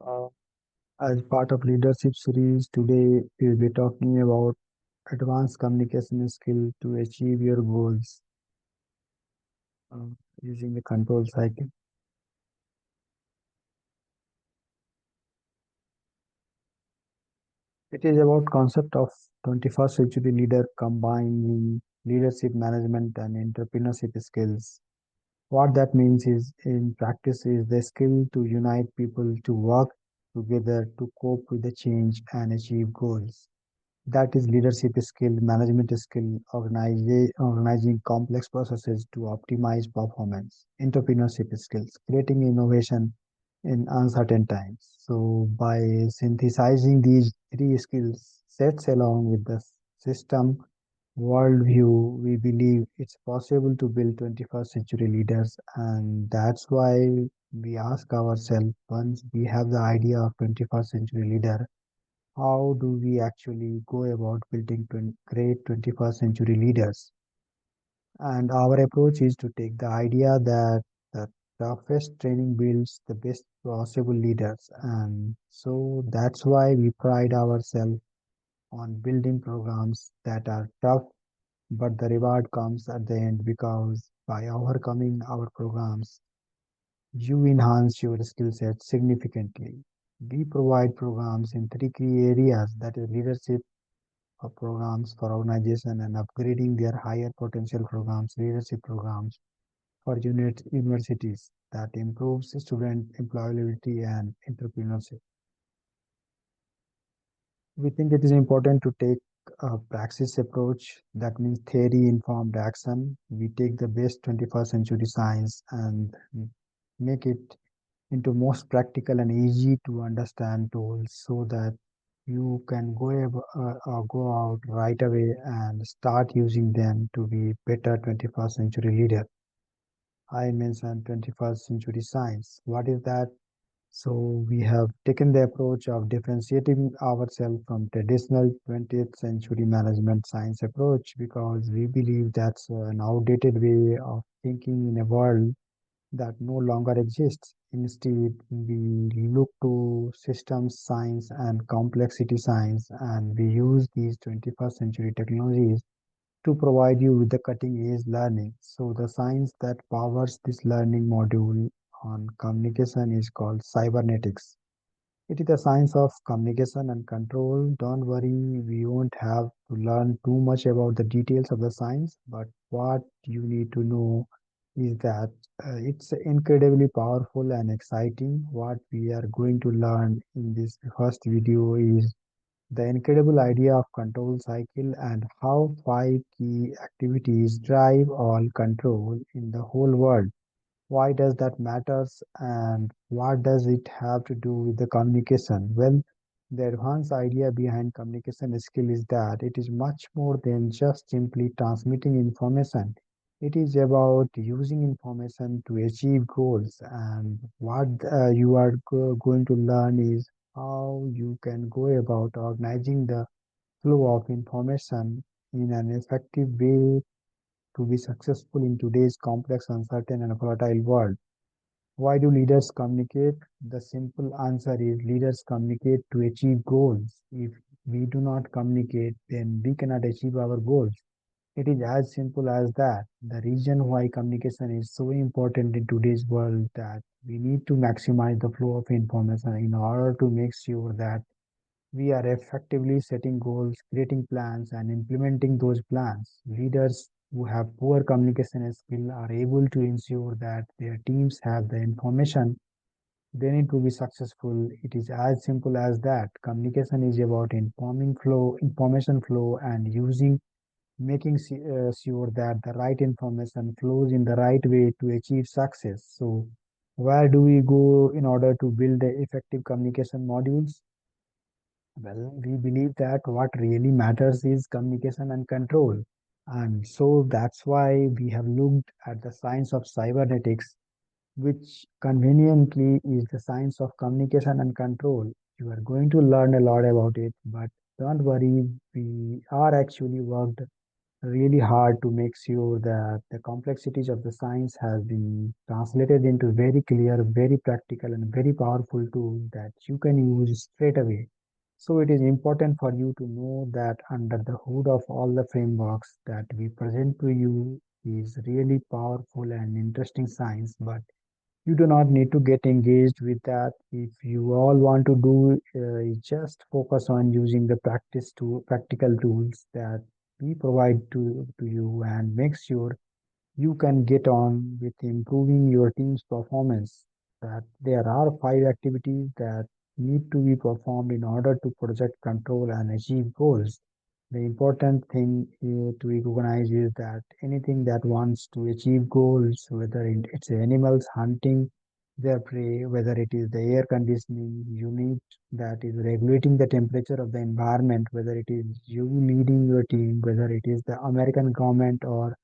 Uh, as part of leadership series, today we'll be talking about advanced communication skill to achieve your goals uh, using the control cycle. It is about concept of 21st century leader combining leadership management and entrepreneurship skills. What that means is in practice is the skill to unite people to work together to cope with the change and achieve goals. That is leadership skill, management skill, organizing complex processes to optimize performance, entrepreneurship skills, creating innovation in uncertain times. So, by synthesizing these three skills sets along with the system worldview, we believe it's possible to build 21st century leaders, and that's why we ask ourselves once we have the idea of 21st century leader, how do we actually go about building great 21st century leaders? And our approach is to take the idea that the toughest training builds the best possible leaders. And so that's why we pride ourselves on building programs that are tough, but the reward comes at the end because by overcoming our programs, you enhance your skill set significantly. We provide programs in three key areas, that is leadership programs for organization and upgrading their higher potential programs, leadership programs for universities that improves student employability and entrepreneurship. We think it is important to take a praxis approach, that means theory informed action. We take the best 21st century science and make it into most practical and easy to understand tools so that you can go out right away and start using them to be better 21st century leader. I mentioned 21st century science. What is that? So we have taken the approach of differentiating ourselves from traditional 20th century management science approach because we believe that's an outdated way of thinking in a world that no longer exists. Instead, we look to systems science and complexity science, and we use these 21st century technologies to provide you with the cutting edge learning. So, the science that powers this learning module on communication is called cybernetics. It is the science of communication and control. Don't worry, we won't have to learn too much about the details of the science, but what you need to know is that it's incredibly powerful and exciting. What we are going to learn in this first video is the incredible idea of control cycle and how five key activities drive all control in the whole world. Why does that matters and what does it have to do with the communication? Well, the advanced idea behind communication skill is that it is much more than just simply transmitting information. It is about using information to achieve goals, and what you are going to learn is how you can go about organizing the flow of information in an effective way to be successful in today's complex, uncertain, and volatile world. Why do leaders communicate? The simple answer is leaders communicate to achieve goals. If we do not communicate, then we cannot achieve our goals. It is as simple as that. The reason why communication is so important in today's world that we need to maximize the flow of information in order to make sure that we are effectively setting goals, creating plans, and implementing those plans. Leaders who have poor communication skill are able to ensure that their teams have the information they need to be successful. It is as simple as that. Communication is about information flow, and making sure that the right information flows in the right way to achieve success. So, where do we go in order to build the effective communication modules? Well, we believe that what really matters is communication and control. And so that's why we have looked at the science of cybernetics, which conveniently is the science of communication and control. You are going to learn a lot about it, but don't worry, we are actually worked. really hard to make sure that the complexities of the science has been translated into very clear, very practical, and very powerful tool that you can use straight away. So it is important for you to know that under the hood of all the frameworks that we present to you is really powerful and interesting science, but you do not need to get engaged with that. If you all want to do is just focus on using the practical tools that we provide to you and make sure you can get on with improving your team's performance. That there are 5 activities that need to be performed in order to project control and achieve goals. The important thing to recognize is that anything that wants to achieve goals, whether it's animals hunting their prey, whether it is the air conditioning unit that is regulating the temperature of the environment, whether it is you leading your team, whether it is the American government or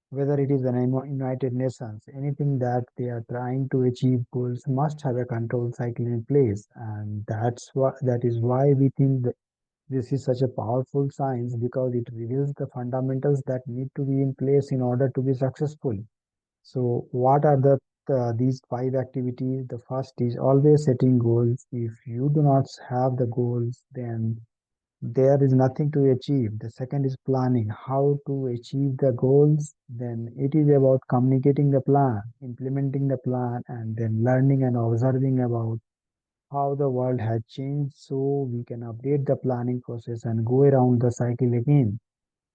whether it is the United Nations, anything that they are trying to achieve goals must have a control cycle in place. And that is why we think that this is such a powerful science because it reveals the fundamentals that need to be in place in order to be successful. So, what are these 5 activities? The first is always setting goals. If you do not have the goals, then there is nothing to achieve. The second is planning how to achieve the goals. Then it is about communicating the plan, implementing the plan, and then learning and observing about how the world has changed so we can update the planning process and go around the cycle again.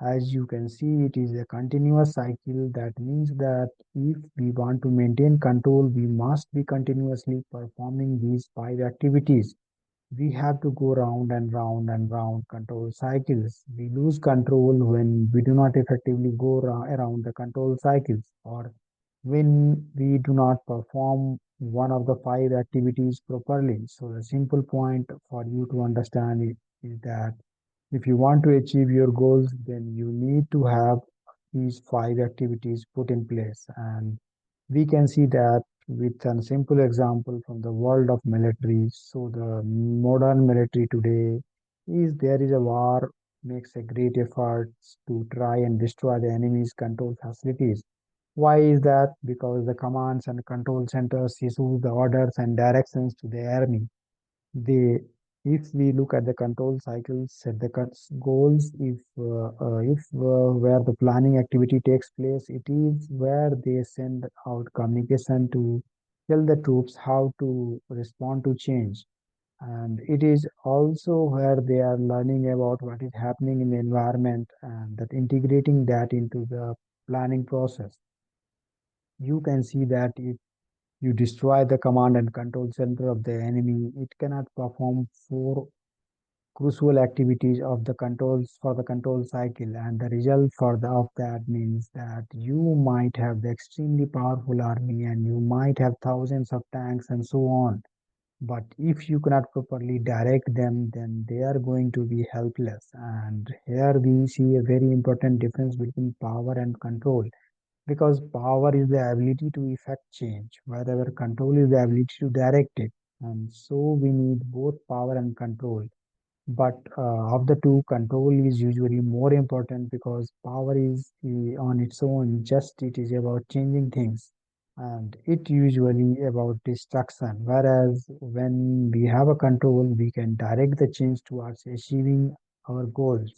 As you can see, it is a continuous cycle. That means that if we want to maintain control, we must be continuously performing these 5 activities. We have to go round and round and round control cycles. We lose control when we do not effectively go around the control cycles or when we do not perform one of the 5 activities properly. So the simple point for you to understand is that if you want to achieve your goals, then you need to have these 5 activities put in place. And we can see that with a simple example from the world of military. So the modern military today is there is a war, makes a great effort to try and destroy the enemy's control facilities. Why is that? Because the commands and control centers issue the orders and directions to the army. They, if we look at the control cycles, set the goals, if where the planning activity takes place, it is where they send out communication to tell the troops how to respond to change. And it is also where they are learning about what is happening in the environment and that integrating that into the planning process. You can see that if you destroy the command and control center of the enemy, it cannot perform 4 crucial activities of the controls for the control cycle. And the result of that means that you might have the extremely powerful army and you might have thousands of tanks and so on. But if you cannot properly direct them, then they are going to be helpless. And here we see a very important difference between power and control because power is the ability to effect change, wherever control is the ability to direct it. And so we need both power and control. But of the two, control is usually more important because power is on its own, just it is about changing things. And it usually about destruction. Whereas when we have a control, we can direct the change towards achieving our goals.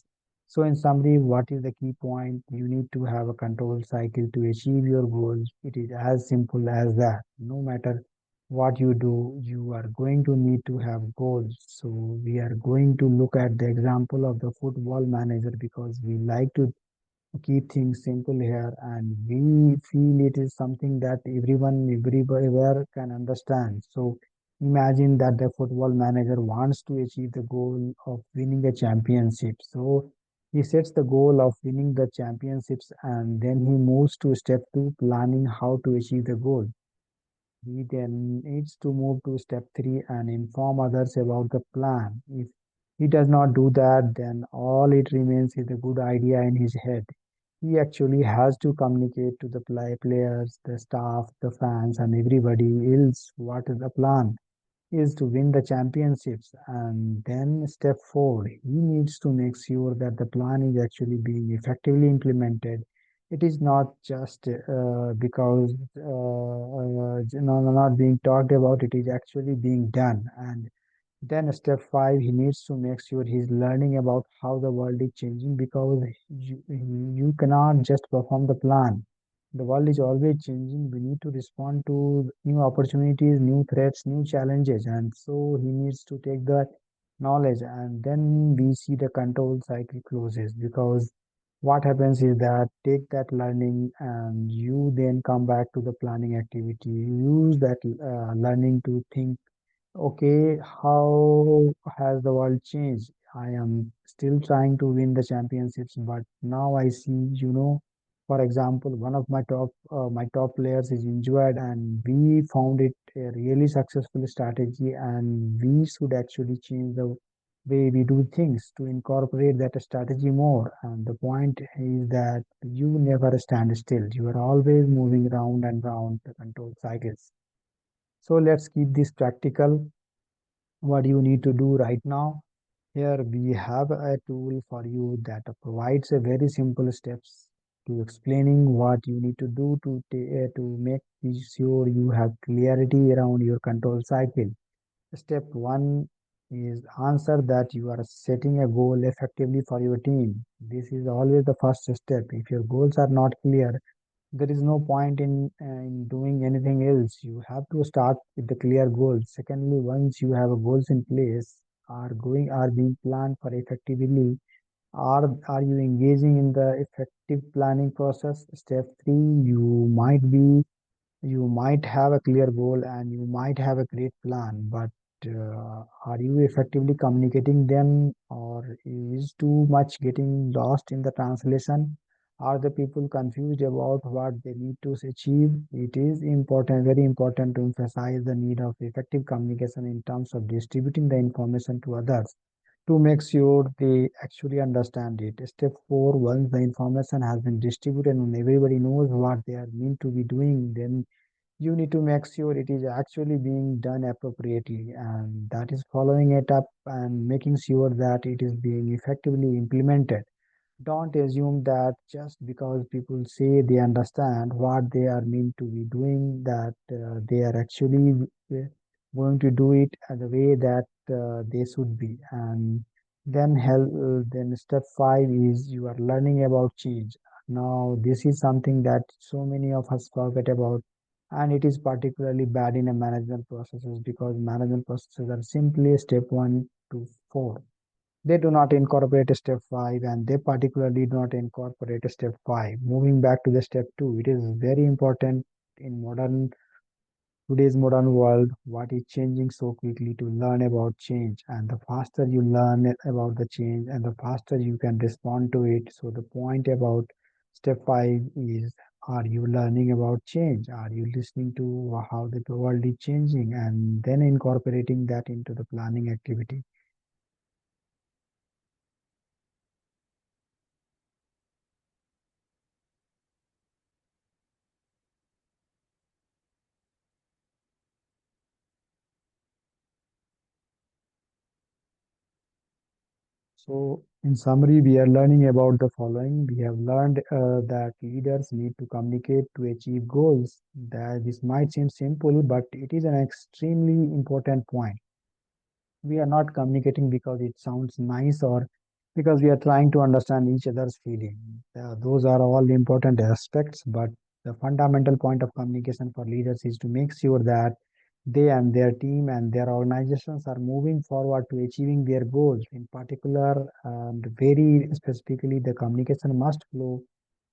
So in summary, what is the key point? You need to have a control cycle to achieve your goals. It is as simple as that. No matter what you do, you are going to need to have goals. So we are going to look at the example of the football manager because we like to keep things simple here and we feel it is something that everyone everywhere can understand. So imagine that the football manager wants to achieve the goal of winning a championship. So he sets the goal of winning the championships and then he moves to step 2, planning how to achieve the goal. He then needs to move to step 3 and inform others about the plan. If he does not do that, then all it remains is a good idea in his head. He actually has to communicate to the players, the staff, the fans, and everybody else what is the plan. is to win the championships. And then step four, he needs to make sure that the plan is actually being effectively implemented. It is not just because not being talked about, it is actually being done. And then step five, he needs to make sure he's learning about how the world is changing because you cannot just perform the plan. The world is always changing. We need to respond to new opportunities, new threats, new challenges. And so he needs to take that knowledge, and then we see the control cycle closes because what happens is that take that learning and you then come back to the planning activity. You use that learning to think, okay, how has the world changed? I am still trying to win the championships, but now I see, for example, one of my top players is injured, and we found it a really successful strategy, and we should actually change the way we do things to incorporate that strategy more. And the point is that you never stand still. You are always moving round and round the control cycles. So let's keep this practical. What you need to do right now, here we have a tool for you that provides a very simple steps to explaining what you need to do to make sure you have clarity around your control cycle. Step one is answer that you are setting a goal effectively for your team. This is always the first step. If your goals are not clear, there is no point in doing anything else. You have to start with the clear goals. Secondly, once you have goals in place, are being planned for effectively, are you engaging in the effective planning process? Step three, you might have a clear goal and you might have a great plan, but are you effectively communicating them, or is too much getting lost in the translation? Are the people confused about what they need to achieve? It is important, very important to emphasize the need of effective communication in terms of distributing the information to others to make sure they actually understand it. Step four, once the information has been distributed and everybody knows what they are meant to be doing, then you need to make sure it is actually being done appropriately, and that is following it up and making sure that it is being effectively implemented. Don't assume that just because people say they understand what they are meant to be doing, that they are actually going to do it the way that they should be. And then step five is you are learning about change. Now, this is something that so many of us forget about, and it is particularly bad in a management processes because management processes are simply step one to four. They do not incorporate step five, and they particularly do not incorporate step five. Moving back to the step two, it is very important in today's modern world, what is changing so quickly, to learn about change. And the faster you learn about the change, and the faster you can respond to it. So the point about step five is, are you learning about change? Are you listening to how the world is changing and then incorporating that into the planning activity? So, in summary, we are learning about the following. We have learned that leaders need to communicate to achieve goals. That this might seem simple, but it is an extremely important point. We are not communicating because it sounds nice or because we are trying to understand each other's feeling. Those are all important aspects, but the fundamental point of communication for leaders is to make sure that they and their team and their organizations are moving forward to achieving their goals. In particular, and very specifically, the communication must flow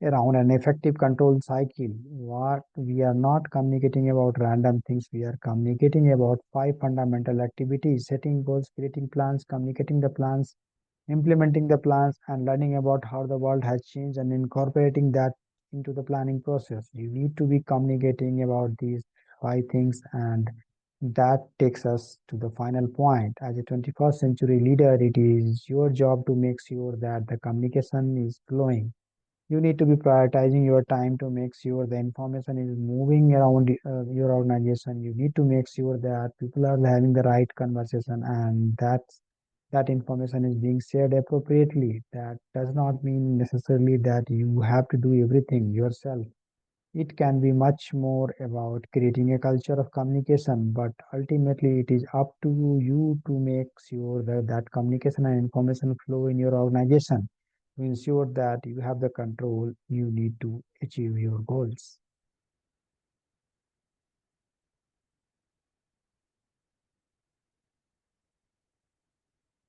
around an effective control cycle. What we are not communicating about random things, we are communicating about five fundamental activities: setting goals, creating plans, communicating the plans, implementing the plans, and learning about how the world has changed and incorporating that into the planning process. You need to be communicating about these five things, and that takes us to the final point. As a 21st century leader, it is your job to make sure that the communication is flowing. You need to be prioritizing your time to make sure the information is moving around your organization. You need to make sure that people are having the right conversation and that information is being shared appropriately. That does not mean necessarily that you have to do everything yourself. It can be much more about creating a culture of communication, but ultimately it is up to you to make sure that that communication and information flow in your organization to ensure that you have the control you need to achieve your goals.